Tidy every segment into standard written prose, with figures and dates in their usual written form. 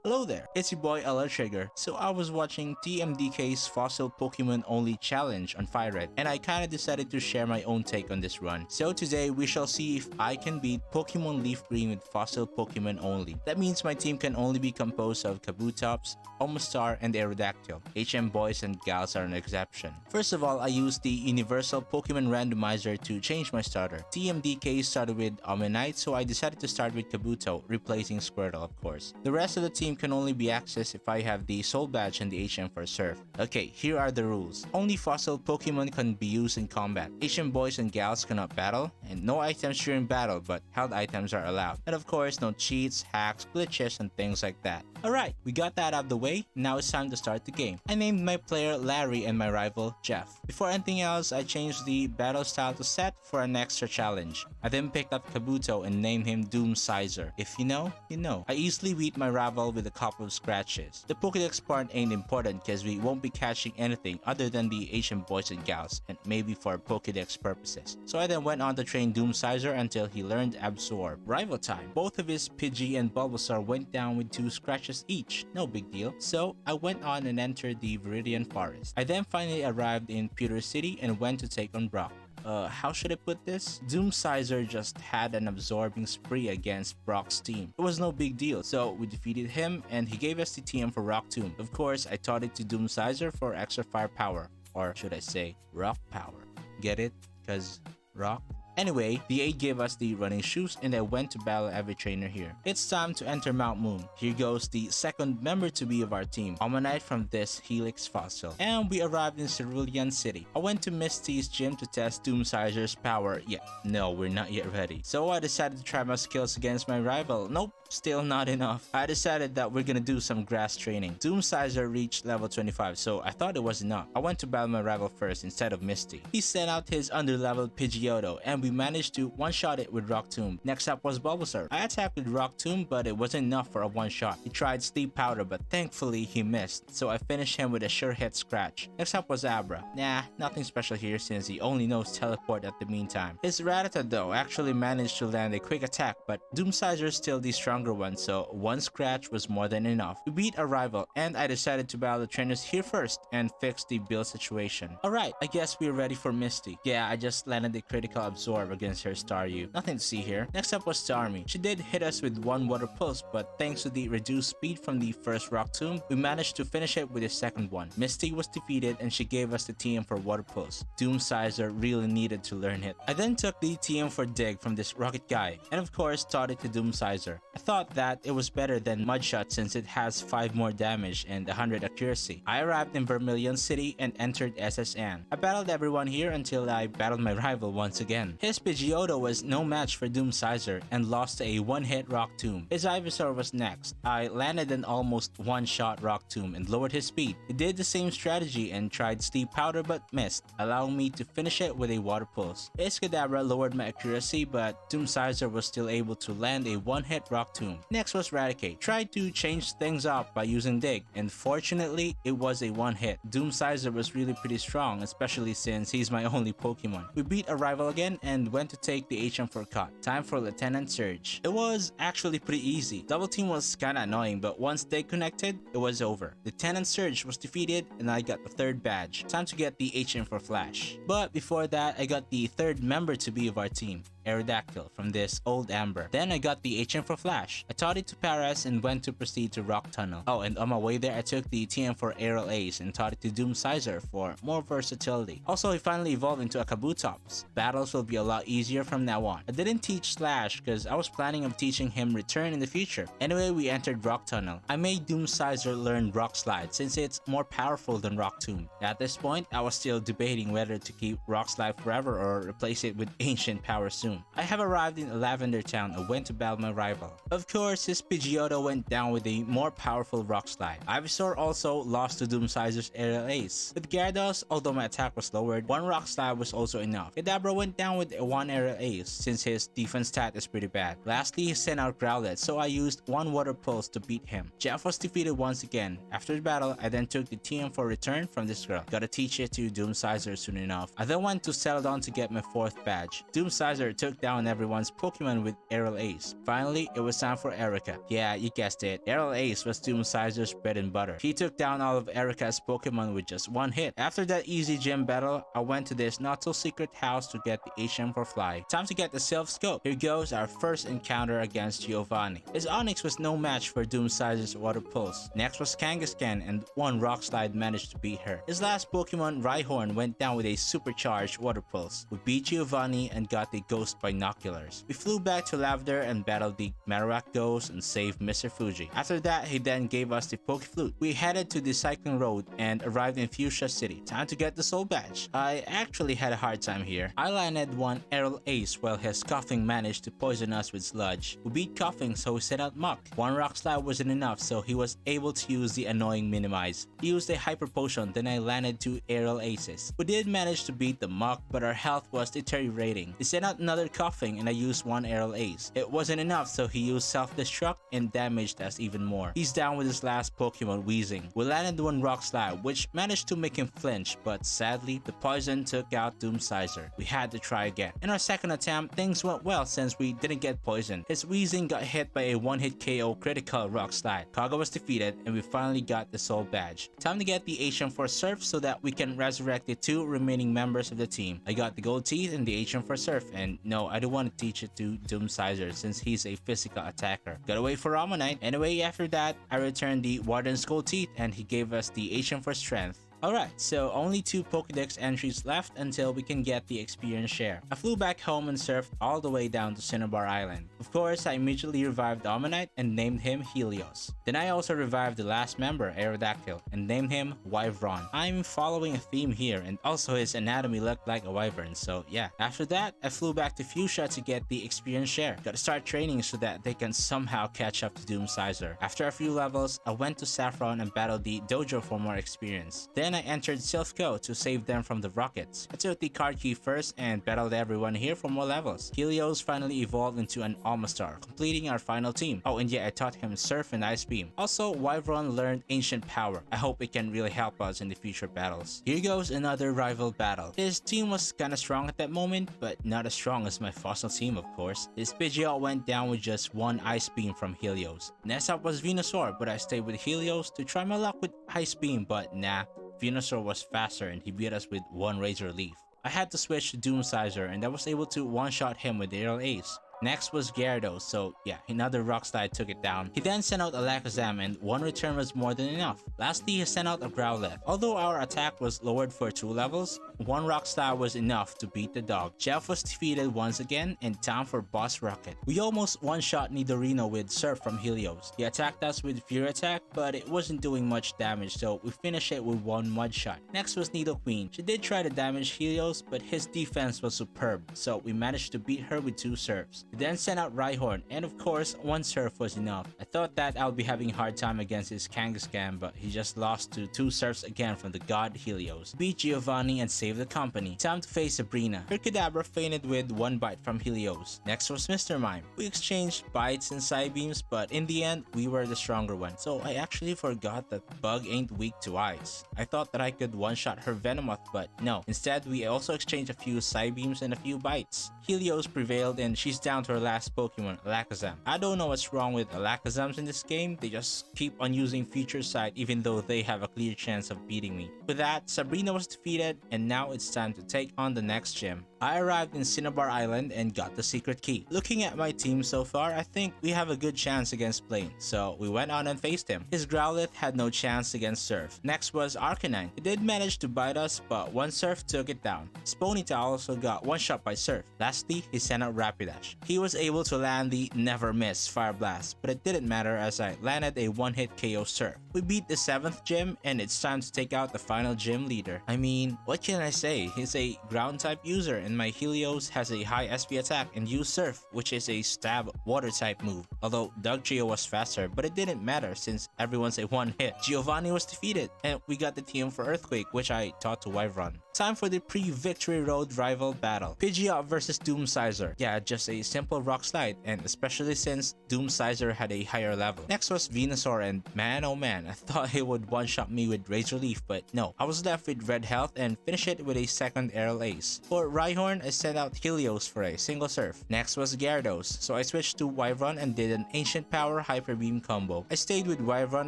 Hello there, it's your boy Trigger. So I was watching TMDK's Fossil Pokemon Only Challenge on FireRed, and I kinda decided to share my own take on this run. So today we shall see if I can beat Pokemon LeafGreen with Fossil Pokemon only. That means my team can only be composed of Kabutops, Omastar, and Aerodactyl. HM boys and gals are an exception. First of all, I used the Universal Pokemon Randomizer to change my starter. TMDK started with Omanyte, so I decided to start with Kabuto, replacing Squirtle of course. The rest of the team can only be accessed if I have the Soul Badge and the HM for Surf. Okay, here are the rules. Only fossil Pokemon can be used in combat. HM boys and gals cannot battle, and no items during battle, but held items are allowed. And of course, no cheats, hacks, glitches, and things like that. Alright, we got that out of the way, now it's time to start the game. I named my player Larry and my rival Jeff. Before anything else, I changed the battle style to set for an extra challenge. I then picked up Kabuto and named him Doom Sizer. If you know, you know. I easily beat my rival with a couple of scratches. The Pokédex part ain't important because we won't be catching anything other than the Asian boys and gals, and maybe for Pokédex purposes. So I then went on to train Doom Sizer until he learned Absorb. Rival time. Both of his Pidgey and Bulbasaur went down with 2 scratches each. No big deal. So I went on and entered the Viridian Forest. I then finally arrived in Pewter City and went to take on Brock. How should I put this? Doom Sizer just had an absorbing spree against Brock's team. It was no big deal, so we defeated him and he gave us the TM for Rock Tomb. Of course, I taught it to Doom Sizer for extra firepower, or should I say, rock power. Get it? Cause rock? Anyway, the aide gave us the running shoes and I went to battle every trainer here. It's time to enter Mount Moon. Here goes the second member to be of our team, Omanyte from this Helix fossil. And we arrived in Cerulean City. I went to Misty's gym to test Doom Sizer's power. Yeah, no, we're not yet ready. So I decided to try my skills against my rival. Nope, still not enough. I decided that we're gonna do some grass training. Doom Sizer reached level 25, so I thought it was enough. I went to battle my rival first instead of Misty. He sent out his underleveled Pidgeotto and we managed to one-shot it with Rock Tomb. Next up was Bulbasaur. I attacked with Rock Tomb, but it wasn't enough for a one-shot. He tried Sleep Powder, but thankfully he missed, so I finished him with a sure hit scratch. Next up was Abra. Nah, nothing special here since he only knows Teleport at the meantime. His Rattata though actually managed to land a quick attack, but Doom Sizer is still the stronger one, so one scratch was more than enough. We beat a rival, and I decided to battle the trainers here first and fix the build situation. Alright, I guess we're ready for Misty. Yeah, I just landed a critical absorb against her Staryu. Nothing to see here. Next up was Starmie. She did hit us with 1 water pulse, but thanks to the reduced speed from the first Rock Tomb, we managed to finish it with a second one. Misty was defeated and she gave us the TM for water pulse. Doom Sizer really needed to learn it. I then took the TM for Dig from this rocket guy, and of course taught it to Doom Sizer. I thought that it was better than Mudshot since it has 5 more damage and 100 accuracy. I arrived in Vermilion City and entered SSN. I battled everyone here until I battled my rival once again. His Pidgeotto was no match for Doom Sizer and lost to a one-hit Rock Tomb. His Ivysaur was next. I landed an almost one-shot Rock Tomb and lowered his speed. He did the same strategy and tried Sleep Powder but missed, allowing me to finish it with a Water Pulse. His Kadabra lowered my accuracy, but Doom Sizer was still able to land a one-hit Rock Tomb. Next was Raticate. Tried to change things up by using Dig, and fortunately, it was a one-hit. Doom Sizer was really pretty strong, especially since he's my only Pokemon. We beat a rival again and went to take the HM for cut. Time for Lieutenant Surge. It was actually pretty easy. Double team was kinda annoying, but once they connected, it was over. Lieutenant Surge was defeated and I got the 3rd badge. Time to get the HM for Flash. But before that, I got the 3rd member to be of our team, Aerodactyl from this Old Amber. Then I got the HM for Flash. I taught it to Paras and went to proceed to Rock Tunnel. Oh, and on my way there, I took the TM for Aerial Ace and taught it to Doom Sizer for more versatility. Also, he finally evolved into a Kabutops. Battles will be a lot easier from now on. I didn't teach Slash because I was planning on teaching him Return in the future. Anyway, we entered Rock Tunnel. I made Doom Sizer learn Rock Slide since it's more powerful than Rock Tomb. At this point, I was still debating whether to keep Rock Slide forever or replace it with Ancient Power soon. I have arrived in Lavender Town and went to battle my rival. Of course, his Pidgeotto went down with a more powerful Rock Slide. Ivysaur also lost to Doom Sizer's Aerial Ace. With Gyarados, although my attack was lowered, 1 Rock Slide was also enough. Kadabra went down with a 1 Aerial Ace since his defense stat is pretty bad. Lastly, he sent out Growlithe, so I used 1 Water Pulse to beat him. Jeff was defeated once again. After the battle, I then took the TM for Return from this girl. Gotta teach it to Doom Sizer soon enough. I then went to Celadon to get my 4th badge. Doom Sizer took down everyone's Pokemon with Aerial Ace. Finally, it was time for Erica. Yeah, you guessed it. Aerial Ace was Doomsizer's bread and butter. He took down all of Erica's Pokemon with just one hit. After that easy gym battle, I went to this not so secret house to get the HM for Fly. Time to get the Self Scope. Here goes our first encounter against Giovanni. His Onix was no match for Doomsizer's Water Pulse. Next was Kangaskhan, and one Rock Slide managed to beat her. His last Pokemon, Rhyhorn, went down with a supercharged Water Pulse. We beat Giovanni and got the Ghost Binoculars. We flew back to Lavender and battled the Marowak Ghost and saved Mr. Fuji. After that, he then gave us the Pokeflute. We headed to the Cycling Road and arrived in Fuchsia City. Time to get the Soul Badge. I actually had a hard time here. I landed one Aerial Ace while his Coughing managed to poison us with Sludge. We beat Coughing, so we set out Muck. One Rock Slide wasn't enough, so he was able to use the annoying Minimize. He used a Hyper Potion, then I landed two Aerial Aces. We did manage to beat the Muck, but our health was deteriorating. He sent out another Coughing and I used one Aerial Ace. It wasn't enough, so he used Self-Destruct and damaged us even more. He's down with his last Pokemon, Weezing. We landed one Rock Slide, which managed to make him flinch, but sadly, the poison took out Doomsizer. We had to try again. In our second attempt, things went well since we didn't get poisoned. His Weezing got hit by a one-hit KO critical Rock Slide. Kaga was defeated, and we finally got the Soul Badge. Time to get the HM for Surf so that we can resurrect the two remaining members of the team. I got the Gold Teeth and the HM for Surf, and no, I don't want to teach it to Doomsizer since he's a physical attacker. Gotta wait for Omanyte. Anyway, after that, I returned the Warden's Gold Teeth and he gave us the HM for Strength. Alright, so only 2 Pokédex entries left until we can get the experience share. I flew back home and surfed all the way down to Cinnabar Island. Of course, I immediately revived Omanyte and named him Helios. Then I also revived the last member, Aerodactyl, and named him Wyvern. I'm following a theme here, and also his anatomy looked like a wyvern, so yeah. After that, I flew back to Fuchsia to get the experience share. Gotta start training so that they can somehow catch up to Doomsizer. After a few levels, I went to Saffron and battled the dojo for more experience. Then I entered Silph Co to save them from the rockets. I took the card key first and battled everyone here for more levels. Helios finally evolved into an Almastar, completing our final team. Oh, and yeah, I taught him Surf and Ice Beam. Also, Wyvern learned Ancient Power. I hope it can really help us in the future battles. Here goes another rival battle. His team was kinda strong at that moment, but not as strong as my fossil team, of course. His Pidgeot went down with just one Ice Beam from Helios. Next up was Venusaur, but I stayed with Helios to try my luck with Ice Beam, but nah. Venusaur was faster and he beat us with one Razor Leaf. I had to switch to Doomsizer and I was able to one-shot him with Aerial Ace. Next was Gyarados, so yeah, another Rock Slide took it down. He then sent out Alakazam and one return was more than enough. Lastly, he sent out a Growlithe. Although our attack was lowered for 2 levels, one Rock Slide was enough to beat the dog. Jeff was defeated once again and time for Boss Rocket. We almost one-shot Nidorino with Surf from Helios. He attacked us with Fury Attack, but it wasn't doing much damage, so we finished it with one Mud Shot. Next was Nidoqueen. She did try to damage Helios, but his defense was superb, so we managed to beat her with 2 Surfs. We then sent out Rhyhorn, and of course, 1 Surf was enough. I thought that I'll be having a hard time against his Kangaskhan, but he just lost to 2 Surfs again from the god Helios. Beat Giovanni and saved the company. Time to face Sabrina. Her Kadabra fainted with 1 bite from Helios. Next was Mr. Mime. We exchanged bites and side beams, but in the end, we were the stronger one. So I actually forgot that Bug ain't weak to ice. I thought that I could one-shot her Venomoth, but no. Instead, we also exchanged a few side beams and a few bites. Helios prevailed and she's down to her last Pokemon, Alakazam. I don't know what's wrong with Alakazams in this game. They just keep on using Future Sight even though they have a clear chance of beating me. With that, Sabrina was defeated and now it's time to take on the next gym. I arrived in Cinnabar Island and got the secret key. Looking at my team so far, I think we have a good chance against Blaine, so we went on and faced him. His Growlithe had no chance against Surf. Next was Arcanine. He did manage to bite us, but 1 Surf took it down. His Ponyta also got one shot by Surf. Lastly, he sent out Rapidash. He was able to land the never miss Fire Blast, but it didn't matter as I landed a one-hit KO Surf. We beat the 7th gym and it's time to take out the final gym leader. I mean, what can I say? He's a ground type user and my Helios has a high SP attack and used Surf, which is a stab water type move. Although Dugtrio was faster, but it didn't matter since everyone's a one hit. Giovanni was defeated and we got the TM for Earthquake, which I taught to Wyvern. time for the pre-victory road rival battle. Pidgeot versus Doomsizer. Yeah, just a simple rock slide, and especially since Doomsizer had a higher level. Next was Venusaur, and man oh man, I thought he would one-shot me with Razor Leaf, but no. I was left with red health and finished it with a second Aerial Ace. For Rhyhorn, I sent out Helios for a single surf. Next was Gyarados, so I switched to Wyvern and did an Ancient Power Hyper Beam combo. I stayed with Wyvern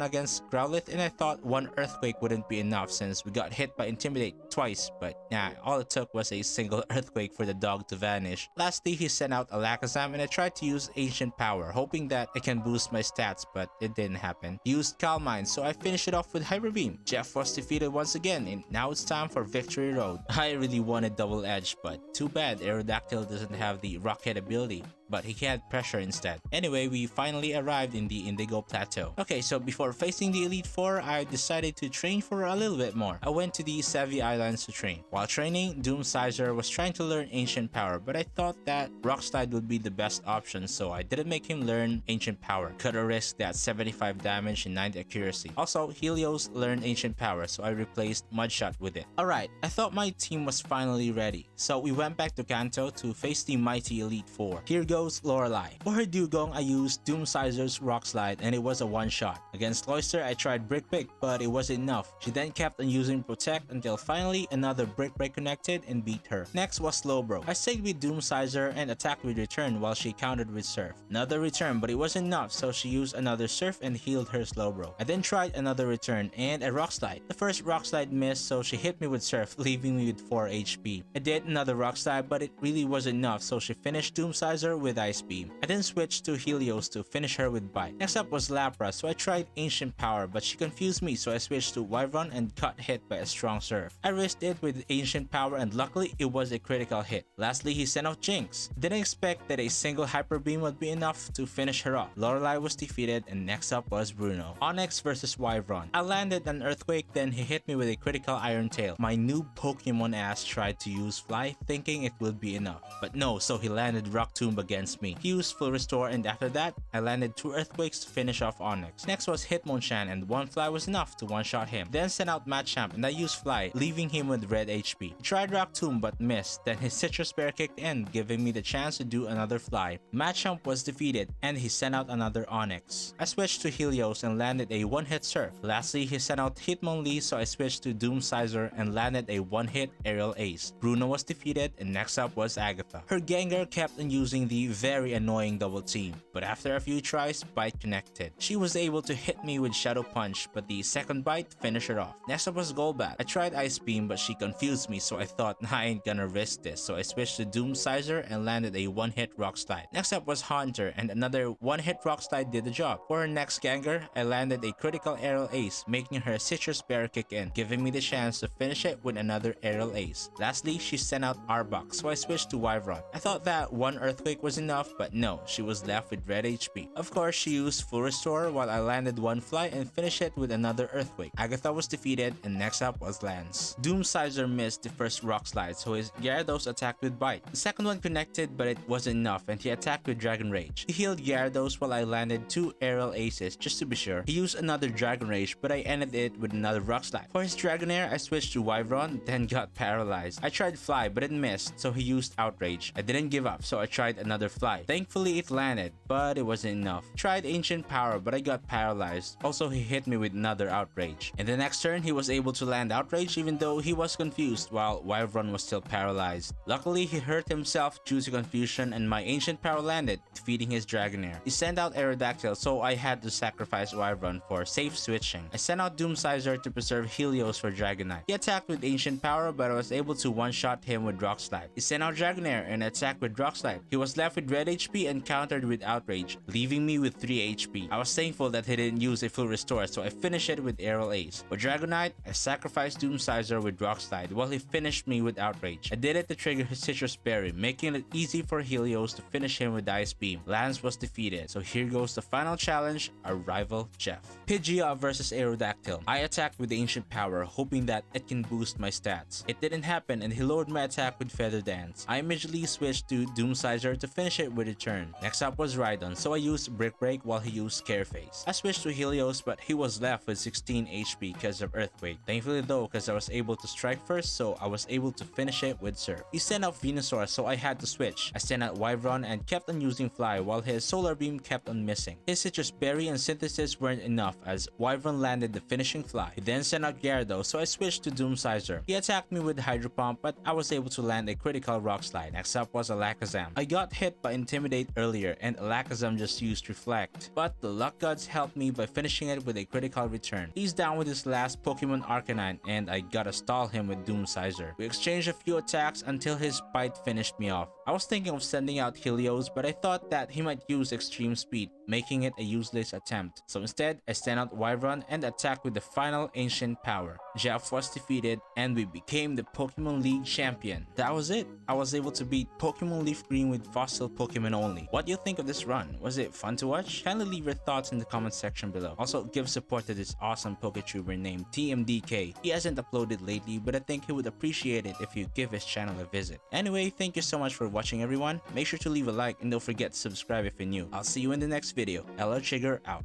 against Growlithe, and I thought one Earthquake wouldn't be enough since we got hit by Intimidate twice, but nah, all it took was a single Earthquake for the dog to vanish. Lastly, he sent out Alakazam, and I tried to use Ancient Power, hoping that it can boost my stats, but it didn't happen. He used Calm Mind, so I finished it off with Hyper Beam. Jeff was defeated once again, and now it's time for Victory Road. I really wanted Double Edge, but too bad Aerodactyl doesn't have the Rocket ability, but he had Pressure instead. Anyway, we finally arrived in the Indigo Plateau. Okay, so before facing the Elite Four, I decided to train for a little bit more. I went to the Sevi Islands to train. While training, Doomsizer was trying to learn Ancient Power, but I thought that Rock Slide would be the best option, so I didn't make him learn Ancient Power. Could have risked that 75 damage and 90 accuracy. Also, Helios learned Ancient Power, so I replaced Mudshot with it. Alright, I thought my team was finally ready, so we went back to Kanto to face the mighty Elite Four. Here goes Lorelei. For her Dugong, I used Doomsizer's Rock Slide, and it was a one-shot. Against Cloyster, I tried Brick Break, but it wasn't enough. She then kept on using Protect until finally another Brick Break connected and beat her. Next was Slowbro. I stayed with Doomsizer and attacked with Return while she countered with Surf. Another Return, but it wasn't enough, so she used another Surf and healed her Slowbro. I then tried another Return and a Rock Slide. The first Rock Slide missed, so she hit me with Surf, leaving me with 4 HP. I did another Rock Slide, but it really wasn't enough, so she finished Doomsizer with Ice Beam. I then switched to Helios to finish her with Bite. Next up was Lapras, so I tried Ancient Power, but she confused me, so I switched to Wyvern and got hit by a strong Surf. I risked it with Ancient Power, and luckily it was a critical hit. Lastly, he sent out Jinx. Didn't expect that a single Hyper Beam would be enough to finish her off. Lorelei was defeated, and next up was Bruno. Onix versus Wyvern. I landed an Earthquake, then he hit me with a critical Iron Tail. My new Pokemon ass tried to use Fly, thinking it would be enough. But no, so he landed Rock Tomb against me. He used Full Restore, and after that, I landed 2 Earthquakes to finish off Onix. Next was Hitmonchan, and 1 Fly was enough to one-shot him. Then sent out Machamp, and I used Fly, leaving him with red HP. He tried Rock Tomb but missed, then his Citrus Bear kicked in, giving me the chance to do another Fly. Machamp was defeated, and he sent out another Onix. I switched to Helios and landed a one-hit Surf. Lastly, he sent out Hitmonlee, so I switched to Doomsizer and landed a one-hit Aerial Ace. Bruno was defeated, and next up was Agatha. Her Gengar kept on using the very annoying double team, but after a few tries, Bite connected. She was able to hit me with Shadow Punch, but the second Bite finished her off. Next up was Golbat. I tried Ice Beam, but she confused me, so I thought I ain't gonna risk this, so I switched to Doomsizer and landed a one-hit Rock Slide. Next up was Haunter, and another one-hit Rock Slide did the job. For her next Gengar, I landed a critical Aerial Ace, making her Citrus Bear kick in, giving me the chance to finish it with another Aerial Ace. Lastly, she sent out Arbok, so I switched to Wyvern. I thought that one Earthquake was enough, but no, she was left with red HP. Of course, she used Full Restore while I landed 1 Fly and finished it with another Earthquake. Agatha was defeated, and next up was Lance. Doomsizer missed the first Rock Slide, so his Gyarados attacked with Bite. The second one connected, but it wasn't enough, and he attacked with Dragon Rage. He healed Gyarados while I landed 2 Aerial Aces, just to be sure. He used another Dragon Rage, but I ended it with another Rock Slide. For his Dragonair, I switched to Wyvern, then got paralyzed. I tried Fly, but it missed, so he used Outrage. I didn't give up, so I tried another Fly. Thankfully, it landed, but it wasn't enough. Tried Ancient Power, but I got paralyzed. Also, he hit me with another Outrage. In the next turn, he was able to land Outrage even though he was confused while Wyvern was still paralyzed. Luckily, he hurt himself due to confusion, and my Ancient Power landed, defeating his Dragonair. He sent out Aerodactyl, so I had to sacrifice Wyvern for safe switching. I sent out Doomsizer to preserve Helios for Dragonite. He attacked with Ancient Power, but I was able to one-shot him with Rock Slide. He sent out Dragonair and attacked with Rock Slide. He was left with red HP and countered with Outrage, leaving me with 3 HP. I was thankful that he didn't use a full restore, so I finished it with Aerial Ace. For Dragonite, I sacrificed Doomsizer with Rock Slide while he finished me with Outrage. I did it to trigger his Citrus Berry, making it easy for Helios to finish him with Ice Beam. Lance was defeated, so here goes the final challenge, our rival Jeff. Pidgeot versus Aerodactyl. I attacked with Ancient Power, hoping that it can boost my stats. It didn't happen, and he lowered my attack with Feather Dance. I immediately switched to Doomsizer to finish finish it with a turn. Next up was Rhydon, so I used Brick Break while he used Scare Face. I switched to Helios, but he was left with 16 HP because of Earthquake. Thankfully though, because I was able to strike first, so I was able to finish it with Surf. He sent out Venusaur, so I had to switch. I sent out Wyvern and kept on using Fly while his Solar Beam kept on missing. His Citrus Berry and Synthesis weren't enough as Wyvern landed the finishing Fly. He then sent out Gyarados, so I switched to Doomsizer. He attacked me with Hydro Pump, but I was able to land a critical Rock Slide. Next up was Alakazam. I got hit by Intimidate earlier and Alakazam just used Reflect, but the Luck Gods helped me by finishing it with a critical return. He's down with his last Pokemon Arcanine and I gotta stall him with Doomsizer. We exchanged a few attacks until his Bite finished me off. I was thinking of sending out Helios, but I thought that he might use Extreme Speed, making it a useless attempt. So instead, I sent out Wyvern and attacked with the final Ancient Power. Jeff was defeated and we became the Pokemon League champion. That was it. I was able to beat Pokemon LeafGreen with fossil Pokemon only. What do you think of this run? Was it fun to watch? Kindly leave your thoughts in the comment section below. Also, give support to this awesome PokeTuber named TMDK. He hasn't uploaded lately, but I think he would appreciate it if you give his channel a visit. Anyway, thank you so much for watching everyone. Make sure to leave a like and don't forget to subscribe if you're new. I'll see you in the next video. LR Trigger out.